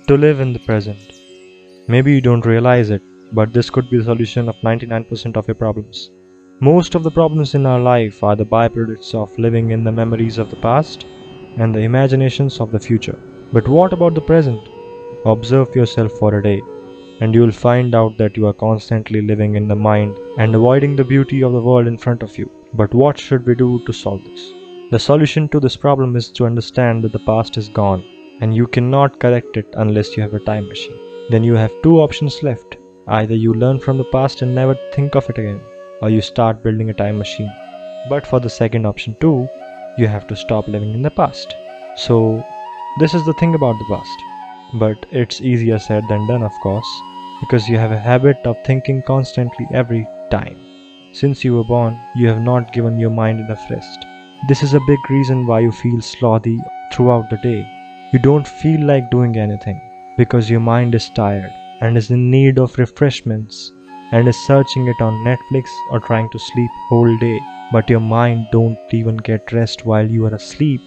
to live in the present. Maybe you don't realize it, but this could be the solution of 99% of your problems. Most of the problems in our life are the byproducts of living in the memories of the past and the imaginations of the future. But what about the present? Observe yourself for a day, and you will find out that you are constantly living in the mind and avoiding the beauty of the world in front of you. But what should we do to solve this? The solution to this problem is to understand that the past is gone, and you cannot correct it unless you have a time machine. Then you have two options left. Either you learn from the past and never think of it again, or you start building a time machine. But for the second option too, you have to stop living in the past. So, this is the thing about the past. But it's easier said than done, of course, because you have a habit of thinking constantly every time. Since you were born, you have not given your mind enough rest. This is a big reason why you feel slothy throughout the day. You don't feel like doing anything because your mind is tired and is in need of refreshments and is searching it on Netflix or trying to sleep whole day. But your mind don't even get rest while you are asleep,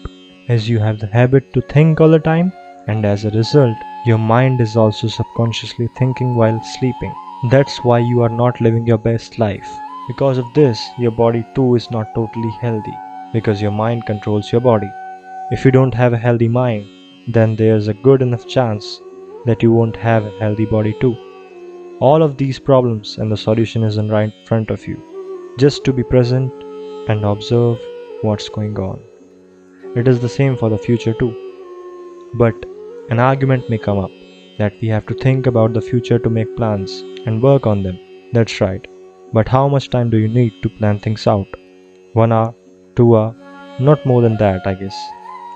as you have the habit to think all the time, and as a result, your mind is also subconsciously thinking while sleeping. That's why you are not living your best life. Because of this, your body too is not totally healthy, because your mind controls your body. If you don't have a healthy mind, then there's a good enough chance that you won't have a healthy body too. All of these problems and the solution is in right front of you. Just to be present and observe what's going on. It is the same for the future too. But an argument may come up that we have to think about the future to make plans and work on them. That's right. But how much time do you need to plan things out? 1 hour? 2 hours? Not more than that, I guess.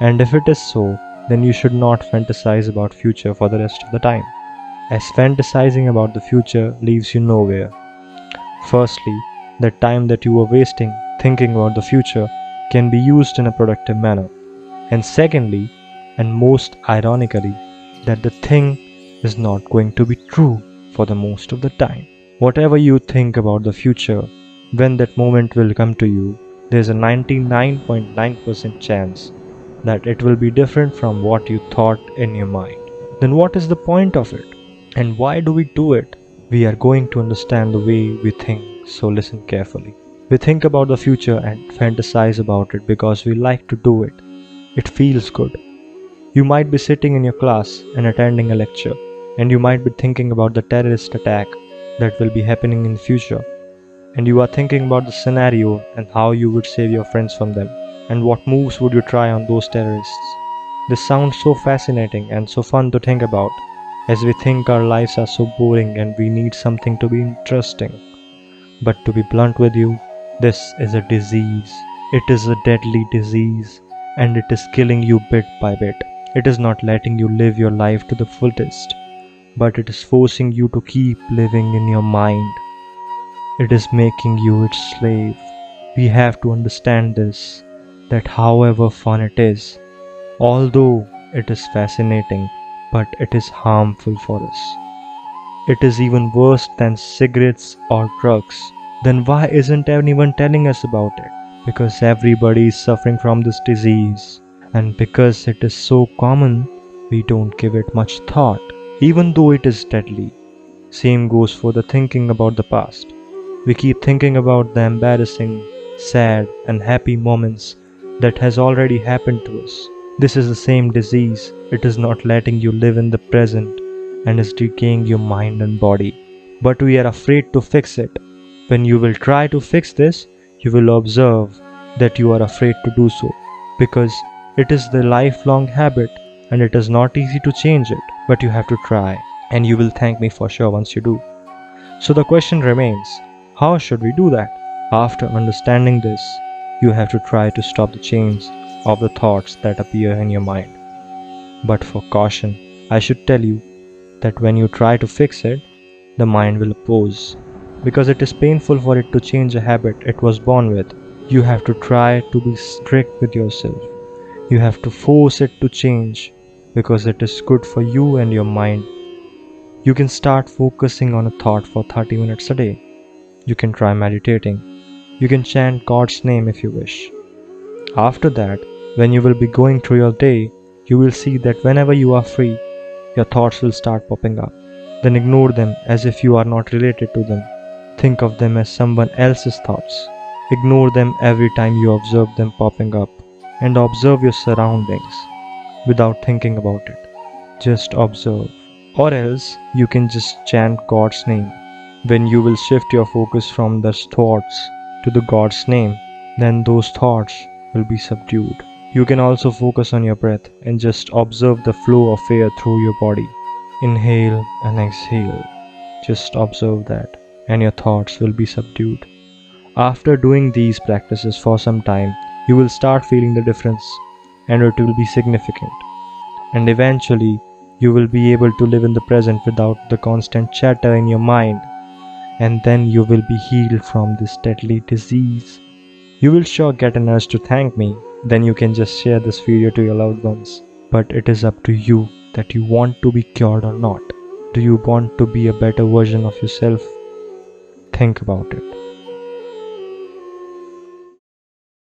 And if it is so, then you should not fantasize about future for the rest of the time, as fantasizing about the future leaves you nowhere. Firstly, the time that you are wasting thinking about the future can be used in a productive manner. And secondly, and most ironically, that the thing is not going to be true for the most of the time. Whatever you think about the future, when that moment will come to you, there's a 99.9% chance that it will be different from what you thought in your mind. Then what is the point of it? And why do we do it? We are going to understand the way we think, so listen carefully. We think about the future and fantasize about it because we like to do it. It feels good. You might be sitting in your class and attending a lecture, and you might be thinking about the terrorist attack that will be happening in the future. And you are thinking about the scenario and how you would save your friends from them, and what moves would you try on those terrorists. This sounds so fascinating and so fun to think about, as we think our lives are so boring and we need something to be interesting. But to be blunt with you, this is a disease. It is a deadly disease, and it is killing you bit by bit. It is not letting you live your life to the fullest, but it is forcing you to keep living in your mind. It is making you its slave. We have to understand this, that however fun it is, although it is fascinating, but it is harmful for us. It is even worse than cigarettes or drugs. Then why isn't anyone telling us about it? Because everybody is suffering from this disease, and because it is so common, we don't give it much thought, even though it is deadly. Same goes for the thinking about the past. We keep thinking about the embarrassing, sad, and happy moments that has already happened to us. This is the same disease. It is not letting you live in the present and is decaying your mind and body. But we are afraid to fix it. When you will try to fix this, you will observe that you are afraid to do so, because it is the lifelong habit and it is not easy to change it. But you have to try, and you will thank me for sure once you do. So the question remains, how should we do that? After understanding this, you have to try to stop the chains of the thoughts that appear in your mind. But for caution, I should tell you that when you try to fix it, the mind will oppose, because it is painful for it to change a habit it was born with. You have to try to be strict with yourself. You have to force it to change, because it is good for you and your mind. You can start focusing on a thought for 30 minutes a day. You can try meditating. You can chant God's name if you wish. After that, when you will be going through your day, you will see that whenever you are free, your thoughts will start popping up. Then ignore them as if you are not related to them. Think of them as someone else's thoughts. Ignore them every time you observe them popping up, and observe your surroundings without thinking about it. Just observe. Or else you can just chant God's name. When you will shift your focus from those thoughts to the God's name, then those thoughts will be subdued. You can also focus on your breath and just observe the flow of air through your body. Inhale and exhale. Just observe that, and your thoughts will be subdued. After doing these practices for some time, you will start feeling the difference, and it will be significant. And eventually, you will be able to live in the present without the constant chatter in your mind, and then you will be healed from this deadly disease. You will sure get an urge to thank me, then you can just share this video to your loved ones. But it is up to you that you want to be cured or not. Do you want to be a better version of yourself? Think about it.